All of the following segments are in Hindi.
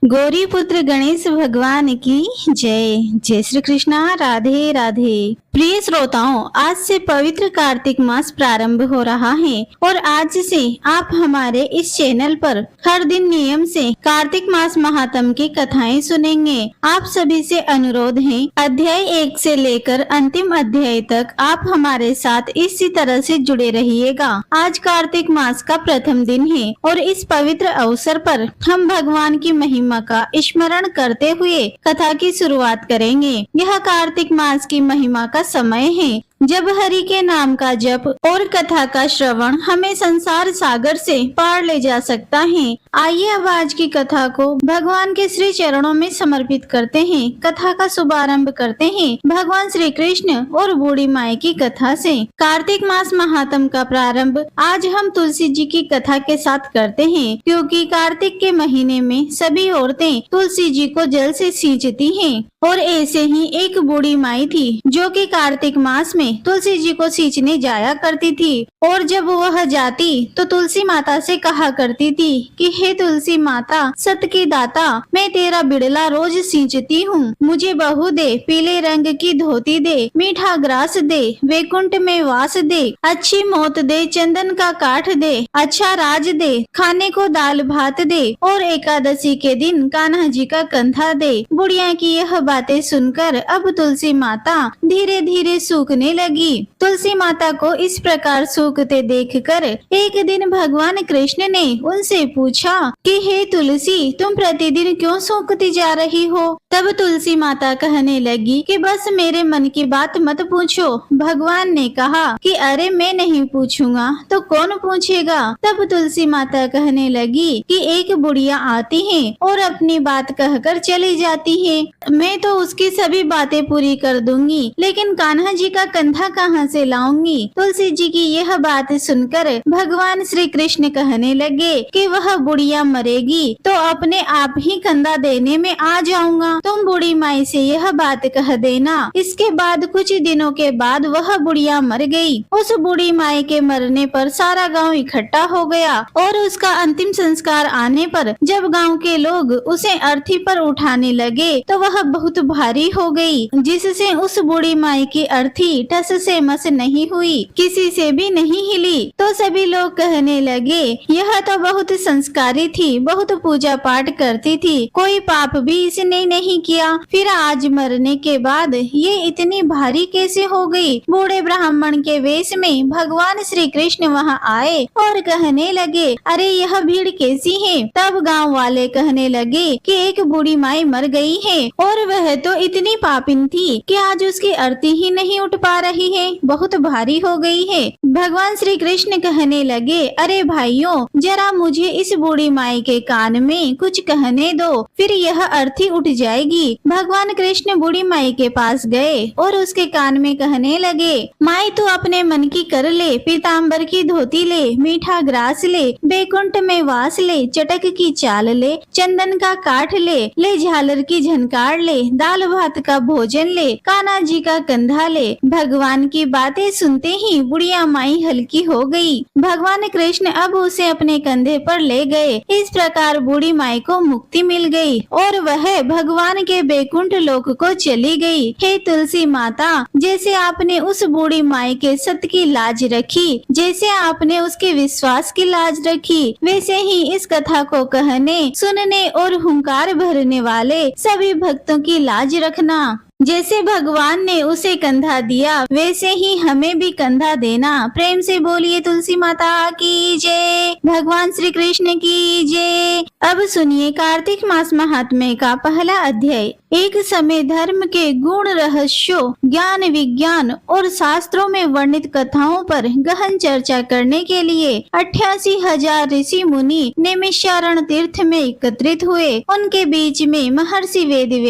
गौरी पुत्र गणेश भगवान की जय। जय श्री कृष्णा। राधे राधे। प्रिय श्रोताओं, आज से पवित्र कार्तिक मास प्रारंभ हो रहा है और आज से आप हमारे इस चैनल पर हर दिन नियम से कार्तिक मास महात्म की कथाएं सुनेंगे। आप सभी से अनुरोध है, अध्याय 1 से लेकर अंतिम अध्याय तक आप हमारे साथ इसी तरह से जुड़े रहिएगा। आज कार्तिक मास का प्रथम दिन है और इस पवित्र अवसर पर हम भगवान की महिमा का स्मरण करते हुए कथा की शुरुआत करेंगे। यह कार्तिक मास की महिमा का समय है जब हरि के नाम का जप और कथा का श्रवण हमें संसार सागर से पार ले जा सकता है। आइए अब आज की कथा को भगवान के श्री चरणों में समर्पित करते हैं। कथा का शुभारंभ करते हैं भगवान श्री कृष्ण और बूढ़ी माई की कथा से। कार्तिक मास महात्म का प्रारंभ आज हम तुलसी जी की कथा के साथ करते हैं, क्योंकि कार्तिक के महीने में सभी औरतें तुलसी जी को जल से सींचती हैं और ऐसे ही एक बूढ़ी माई थी जो कि कार्तिक मास में तुलसी जी को सींचने जाया करती थी। और जब वह जाती तो तुलसी माता से कहा करती थी कि हे तुलसी माता, सत की दाता, मैं तेरा बिड़ला रोज सींचती हूँ, मुझे बहू दे, पीले रंग की धोती दे, मीठा ग्रास दे, वैकुंठ में वास दे, अच्छी मौत दे, चंदन का काठ दे, अच्छा राज दे, खाने को दाल भात दे और एकादशी के दिन कान्हा जी का कंधा दे। बुढ़िया की यह बातें सुनकर अब तुलसी माता धीरे धीरे सूखने लगी। तुलसी माता को इस प्रकार सूखते देखकर एक दिन भगवान कृष्ण ने उनसे पूछा कि हे तुलसी, तुम प्रतिदिन क्यों सूखती जा रही हो? तब तुलसी माता कहने लगी कि बस मेरे मन की बात मत पूछो। भगवान ने कहा कि अरे मैं नहीं पूछूंगा तो कौन पूछेगा? तब तुलसी माता कहने लगी कि एक बुढ़िया आती है और अपनी बात कहकर चली जाती है, मैं तो उसकी सभी बातें पूरी कर दूंगी, लेकिन कान्हा जी का कंधा कहाँ से लाऊंगी? तुलसी जी की यह बात सुनकर भगवान श्री कृष्ण कहने लगे कि वह बुढ़िया मरेगी तो अपने आप ही कंधा देने में आ जाऊंगा, तुम बूढ़ी माई से यह बात कह देना। इसके बाद कुछ दिनों के बाद वह बुढ़िया मर गई। उस बूढ़ी माई के मरने पर सारा गांव इकट्ठा हो गया और उसका अंतिम संस्कार आने पर जब गांव के लोग उसे अर्थी पर उठाने लगे तो वह बहुत भारी हो गई, जिससे उस बूढ़ी माई की अर्थी टस से मस नहीं हुई, किसी से भी नहीं हिली। तो सभी लोग कहने लगे यह तो बहुत संस्कारी थी, बहुत पूजा पाठ करती थी, कोई पाप भी इसने नहीं किया, फिर आज मरने के बाद ये इतनी भारी कैसे हो गई? बूढ़े ब्राह्मण के वेश में भगवान श्री कृष्ण वहाँ आए और कहने लगे अरे यह भीड़ कैसी है? तब गांव वाले कहने लगे कि एक बूढ़ी माई मर गई है और वह तो इतनी पापिन थी कि आज उसकी अर्थी ही नहीं उठ पा रही है, बहुत भारी हो गई है। भगवान श्री कृष्ण कहने लगे अरे भाइयों, जरा मुझे इस बूढ़ी माई के कान में कुछ कहने दो, फिर यह अर्थी उठ जाएगी। भगवान कृष्ण बूढ़ी माई के पास गए और उसके कान में कहने लगे माई तू अपने मन की कर ले, पीताम्बर की धोती ले, मीठा ग्रास ले, बैकुंठ में वास ले, चटक की चाल ले, चंदन का काठ ले, ले झालर की झनकार ले, दाल भात का भोजन ले, कान्हा जी का कंधा ले। भगवान की बातें सुनते ही बुढ़िया माई हल्की हो गई। भगवान कृष्ण अब उसे अपने कंधे पर ले गए। इस प्रकार बूढ़ी माई को मुक्ति मिल गई और वह भगवान के बैकुंठ लोक को चली गई। हे तुलसी माता, जैसे आपने उस बूढ़ी माई के सत्य की लाज रखी, जैसे आपने उसके विश्वास की लाज रखी, वैसे ही इस कथा को कहने, सुनने और हुंकार भरने वाले सभी भक्तों की लाज रखना। जैसे भगवान ने उसे कंधा दिया वैसे ही हमें भी कंधा देना। प्रेम से बोलिए तुलसी माता की जय, भगवान श्री कृष्ण की जय। अब सुनिए कार्तिक मास महात्म्य का पहला अध्याय। एक समय धर्म के गुण, रहस्यों, ज्ञान, विज्ञान और शास्त्रों में वर्णित कथाओं पर गहन चर्चा करने के लिए 88,000 ऋषि मुनि नैमिषारण्य तीर्थ में एकत्रित हुए। उनके बीच में महर्षि वेद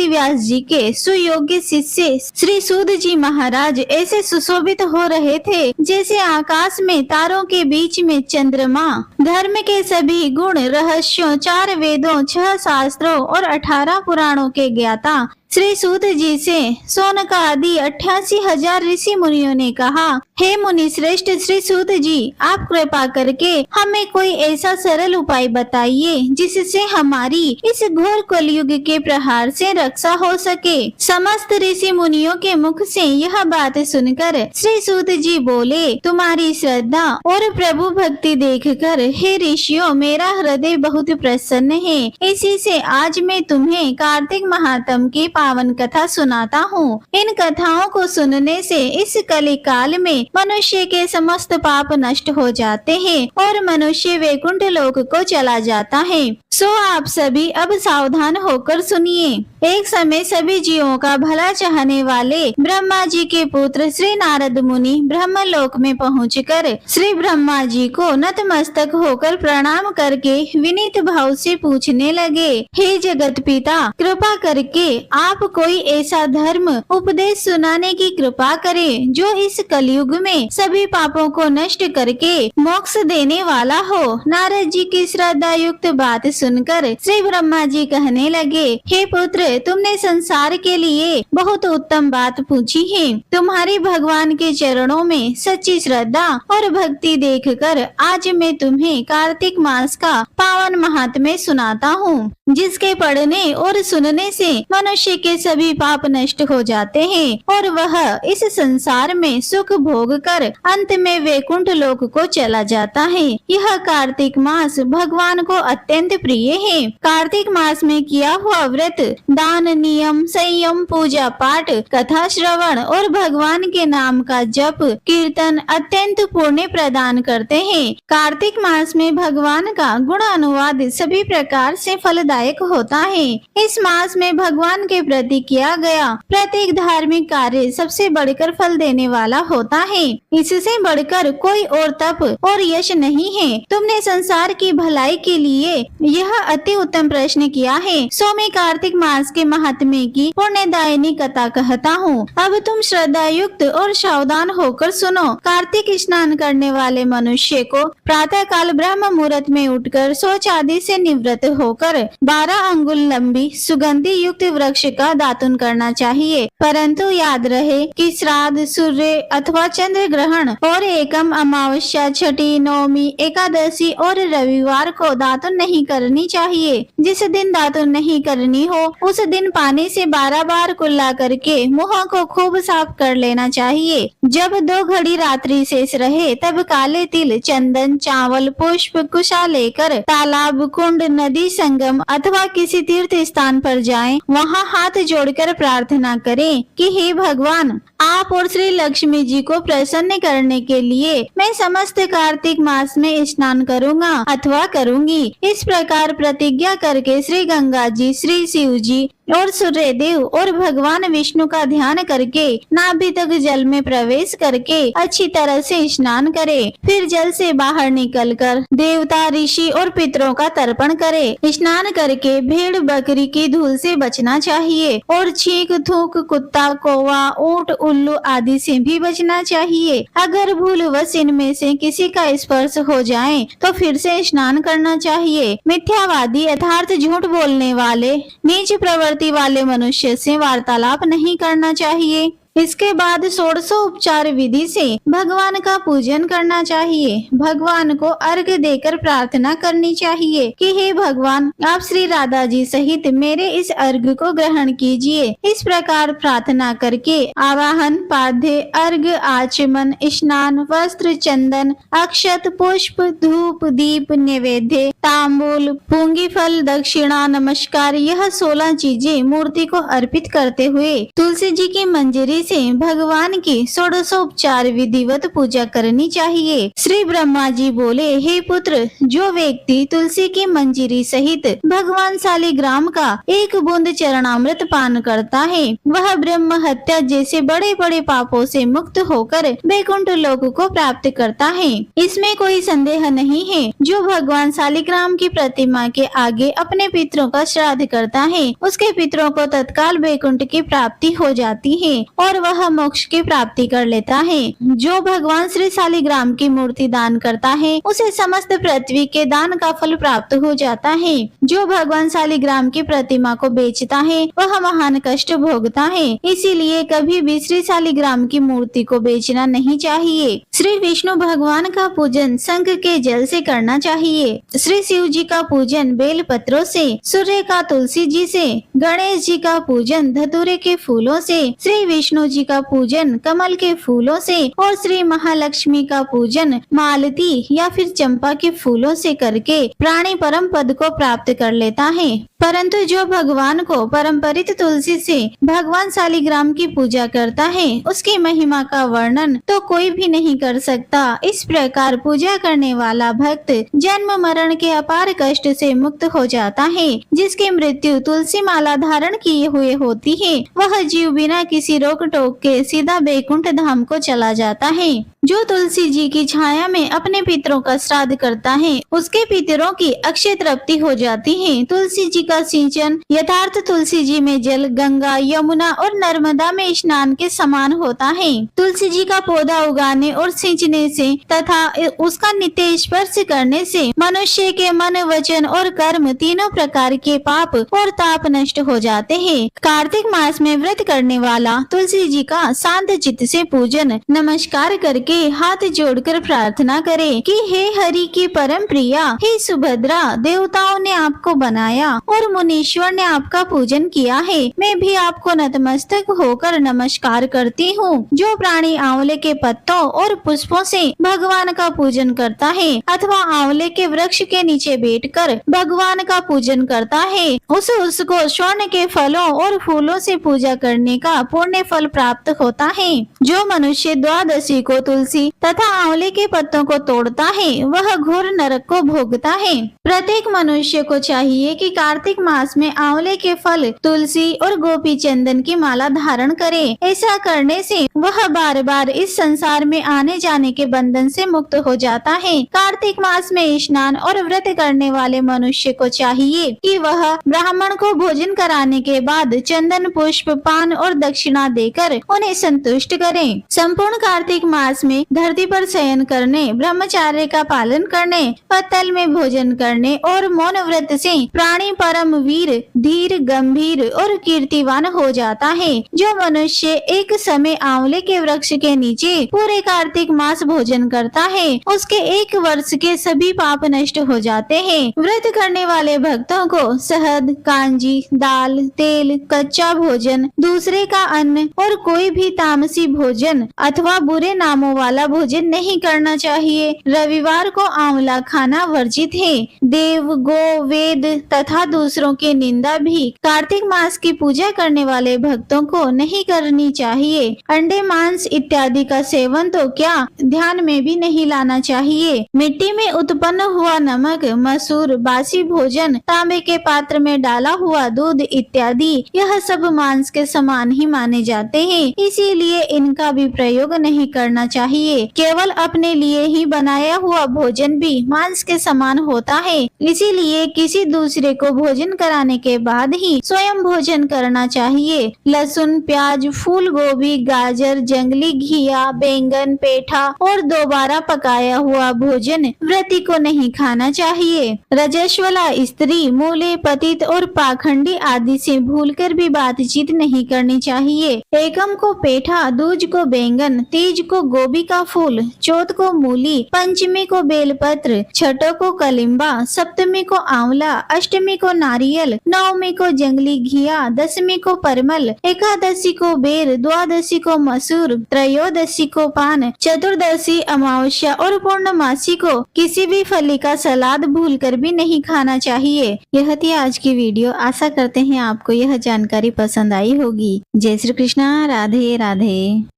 व्यास जी के सुयोग्य शिष्य श्री सूद जी महाराज ऐसे सुशोभित हो रहे थे जैसे आकाश में तारों के बीच में चंद्रमा। धर्म के सभी गुण, रहस्यों, 4 वेदों, 6 शास्त्रों और 18 पुराणों के ज्ञाता श्री सूत जी से शौनक आदि 88,000 ऋषि मुनियों ने कहा, हे मुनि श्रेष्ठ श्री सूत जी, आप कृपा करके हमें कोई ऐसा सरल उपाय बताइए जिससे हमारी इस घोर कलयुग के प्रहार से रक्षा हो सके। समस्त ऋषि मुनियों के मुख से यह बात सुनकर श्री सूत जी बोले, तुम्हारी श्रद्धा और प्रभु भक्ति देखकर हे ऋषियों, मेरा हृदय बहुत प्रसन्न है। इसी से आज मैं तुम्हें कार्तिक महात्म की पावन कथा सुनाता हूँ। इन कथाओं को सुनने से इस कलि काल में मनुष्य के समस्त पाप नष्ट हो जाते हैं और मनुष्य वैकुंठ लोक को चला जाता है। सो आप सभी अब सावधान होकर सुनिए। एक समय सभी जीवों का भला चाहने वाले ब्रह्मा जी के पुत्र श्री नारद मुनि ब्रह्मलोक में पहुंचकर श्री ब्रह्मा जी को नतमस्तक होकर प्रणाम करके विनीत भाव से पूछने लगे, हे जगत पिता, कृपा करके आप कोई ऐसा धर्म उपदेश सुनाने की कृपा करें जो इस कलयुग में सभी पापों को नष्ट करके मोक्ष देने वाला हो। नारद जी की श्रद्धा युक्त बात सुनकर श्री ब्रह्मा जी कहने लगे, हे पुत्र, तुमने संसार के लिए बहुत उत्तम बात पूछी है। तुम्हारी भगवान के चरणों में सच्ची श्रद्धा और भक्ति देखकर आज मैं तुम्हें कार्तिक मास का पावन महात्म्य सुनाता हूँ, जिसके पढ़ने और सुनने से मनुष्य के सभी पाप नष्ट हो जाते हैं और वह इस संसार में सुख भोग कर अंत में वैकुंठ लोक को चला जाता है। यह कार्तिक मास भगवान को अत्यंत प्रिय है। कार्तिक मास में किया हुआ व्रत, दान, नियम, संयम, पूजा पाठ, कथा श्रवण और भगवान के नाम का जप कीर्तन अत्यंत पुण्य प्रदान करते हैं। कार्तिक मास में भगवान का गुण अनुवाद सभी प्रकार से फलदायक होता है। इस मास में भगवान के प्रति किया गया प्रत्येक धार्मिक कार्य सबसे बढ़कर फल देने वाला होता है। इससे बढ़कर कोई और तप और यश नहीं है। तुमने संसार की भलाई के लिए यह अति उत्तम प्रश्न किया है। सो मैं कार्तिक मास के महात्म्य की पुण्यदायिनी कथा कहता हूँ। अब तुम श्रद्धा युक्त और सावधान होकर सुनो। कार्तिक स्नान करने वाले मनुष्य को प्रातः काल ब्रह्म मुहूर्त में उठकर शौच आदि से निवृत्त होकर 12 अंगुल लंबी सुगंधि युक्त वृक्ष का दातुन करना चाहिए। परंतु याद रहे कि श्राद्ध, सूर्य अथवा चंद्र ग्रहण और एकम अमावस्या, छठी, नवमी, एकादशी और रविवार को दातुन नहीं करनी चाहिए। जिस दिन दातुन नहीं करनी हो उस दिन पानी से 12 बार कुल्ला करके मुंह को खूब साफ कर लेना चाहिए। जब 2 घड़ी रात्रि शेष रहे तब काले तिल, चंदन, चावल, पुष्प, कुशा लेकर तालाब, कुंड, नदी, संगम अथवा किसी तीर्थ स्थान पर जाएं। वहां हाथ जोड़कर प्रार्थना करें कि हे भगवान, आप और श्री लक्ष्मी जी को प्रसन्न करने के लिए मैं समस्त कार्तिक मास में स्नान करूंगा अथवा करूंगी। इस प्रकार प्रतिज्ञा करके श्री गंगा जी, श्री शिव जी और सूर्य देव और भगवान विष्णु का ध्यान करके नाभि तक जल में प्रवेश करके अच्छी तरह से स्नान करें। फिर जल से बाहर निकलकर देवता, ऋषि और पितरों का तर्पण करें। स्नान करके भेड़ बकरी की धूल से बचना चाहिए और छींक, थूक, कुत्ता, कौवा, ऊंट, उल्लू आदि से भी बचना चाहिए। अगर भूलवश इनमें से किसी का स्पर्श हो जाए तो फिर से स्नान करना चाहिए। मिथ्यावादी अर्थात झूठ बोलने वाले, नीच प्रवृत्ति वाले मनुष्य से वार्तालाप नहीं करना चाहिए। इसके बाद षोडशोपचार विधि से भगवान का पूजन करना चाहिए। भगवान को अर्घ्य देकर प्रार्थना करनी चाहिए कि हे भगवान, आप श्री राधा जी सहित मेरे इस अर्घ्य को ग्रहण कीजिए। इस प्रकार प्रार्थना करके आवाहन, पाद्य, अर्घ्य, आचमन, स्नान, वस्त्र, चंदन, अक्षत, पुष्प, धूप, दीप, नैवेद्य, तांबूल, पूंगी फल, दक्षिणा, नमस्कार, यह 16 चीजें मूर्ति को अर्पित करते हुए तुलसी जी की मंजरी से भगवान की षोडशोपचार विधिवत पूजा करनी चाहिए। श्री ब्रह्मा जी बोले, हे पुत्र, जो व्यक्ति तुलसी की मंजरी सहित भगवान शालिग्राम का 1 बूंद चरणामृत पान करता है वह ब्रह्म हत्या जैसे बड़े बड़े पापों से मुक्त होकर वैकुंठ लोक को प्राप्त करता है। इसमें कोई संदेह नहीं है। जो भगवान शालिग्राम की प्रतिमा के आगे अपने पितरों का श्राद्ध करता है उसके पितरों को तत्काल वैकुंठ की प्राप्ति हो जाती है और और वह मोक्ष की प्राप्ति कर लेता है। जो भगवान श्री शालिग्राम की मूर्ति दान करता है उसे समस्त पृथ्वी के दान का फल प्राप्त हो जाता है। जो भगवान शालिग्राम की प्रतिमा को बेचता है वह महान कष्ट भोगता है। इसीलिए कभी भी श्री शालिग्राम की मूर्ति को बेचना नहीं चाहिए। श्री विष्णु भगवान का पूजन शंख के जल से करना चाहिए। श्री शिव जी का पूजन बेल पत्रों से, सूर्य का तुलसी जी से, गणेश जी का पूजन धतूरे के फूलों से, श्री विष्णु जी का पूजन कमल के फूलों से और श्री महालक्ष्मी का पूजन मालती या फिर चंपा के फूलों से करके प्राणी परम पद को प्राप्त कर लेता है। परंतु जो भगवान को परम्परित तुलसी से भगवान शालिग्राम की पूजा करता है उसकी महिमा का वर्णन तो कोई भी नहीं कर सकता। इस प्रकार पूजा करने वाला भक्त जन्म मरण के अपार कष्ट से मुक्त हो जाता है। जिसकी मृत्यु तुलसी माला धारण किए हुए होती है वह जीव बिना किसी रोक टोक के सीधा बैकुंठ धाम को चला जाता है। जो तुलसी जी की छाया में अपने पितरों का श्राद्ध करता है उसके पितरों की अक्षय तृप्ति हो जाती है। तुलसी जी का सिंचन यथार्थ तुलसी जी में जल गंगा, यमुना और नर्मदा में स्नान के समान होता है। तुलसी जी का पौधा उगाने और सींचने से तथा उसका नित्य स्पर्श करने से मनुष्य के मन, वचन और कर्म तीनों प्रकार के पाप और ताप नष्ट हो जाते हैं। कार्तिक मास में व्रत करने वाला तुलसी जी का शांत चित्त से पूजन नमस्कार करके हाथ जोड़कर प्रार्थना करे कि हे हरि की परम प्रिया, हे सुभद्रा, देवताओं ने आपको बनाया और मुनीश्वर ने आपका पूजन किया है। मैं भी आपको नतमस्तक होकर नमस्कार करती हूँ। जो प्राणी आंवले के पत्तों और पुष्पों से भगवान का पूजन करता है अथवा आंवले के वृक्ष के नीचे बैठकर भगवान का पूजन करता है उसको स्वर्ण के फलों और फूलों से पूजा करने का पुण्य फल प्राप्त होता है। जो मनुष्य द्वादशी को तुलसी तथा आंवले के पत्तों को तोड़ता है वह घोर नरक को भोगता है। प्रत्येक मनुष्य को चाहिए कि कार्तिक मास में आंवले के फल, तुलसी और गोपी चंदन की माला धारण करे। ऐसा करने से वह बार बार इस संसार में आने जाने के बंधन से मुक्त हो जाता है। कार्तिक मास में स्नान और व्रत करने वाले मनुष्य को चाहिए कि वह ब्राह्मण को भोजन कराने के बाद चंदन, पुष्प, पान और दक्षिणा देकर उन्हें संतुष्ट करें। संपूर्ण कार्तिक मास में धरती पर शयन करने, ब्रह्मचार्य का पालन करने, पत्तल में भोजन करने और मौन व्रत से प्राणी परम वीर, धीर, गंभीर और कीर्तिवान हो जाता है। जो मनुष्य एक समय आंवले के वृक्ष के नीचे पूरे कार्तिक मास भोजन करता है उसके 1 वर्ष के सभी पाप नष्ट हो जाते हैं। व्रत करने वाले भक्तों को शहद, कांजी, दाल, तेल, कच्चा भोजन, दूसरे का अन्न और कोई भी तामसी भोजन अथवा बुरे नामों वाला भोजन नहीं करना चाहिए। रविवार को आंवला खाना वर्जित है। देव, गो, वेद तथा दूसरों की निंदा भी कार्तिक मास की पूजा करने वाले भक्तों को नहीं करनी चाहिए। अंडे, मांस इत्यादि का सेवन तो क्या ध्यान में भी नहीं लाना चाहिए। मिट्टी में उत्पन्न हुआ नमक, मसूर, बासी भोजन, तांबे के पात्र में डाला हुआ दूध इत्यादि यह सब मांस के समान ही माने जाते हैं। इसीलिए इनका भी प्रयोग नहीं करना चाहिए। केवल अपने लिए ही बनाया हुआ भोजन भी मांस के समान होता है। इसीलिए किसी दूसरे को भोजन कराने के बाद ही स्वयं भोजन करना चाहिए। लहसुन, प्याज, फूल गोभी, गाजर, जंगली घिया, बैंगन, पेठा और दोबारा पकाया हुआ भोजन व्रती को नहीं खाना चाहिए। रजस्वला स्त्री, मूले, पतित और पाखंडी आदि से भूलकर भी बातचीत नहीं करनी चाहिए। एकम को पेठा, दूज को बैंगन, तीज को गोभी का फूल, चौथ को मूली, पंचमी को बेलपत्र, छठों को कलिम्बा, सप्तमी को आंवला, अष्टमी को नारियल, नवमी को जंगली घिया, दशमी को परमल, एकादशी को बेर, द्वादशी को मसूर, त्रयोदशी को पान, चतुर्दशी, अमावस्या और पूर्णमासी को किसी भी फली का सलाद भूलकर भी नहीं खाना चाहिए। यह थी आज की वीडियो। आशा करते हैं आपको यह जानकारी पसंद आई होगी। जय श्री कृष्णा। राधे राधे।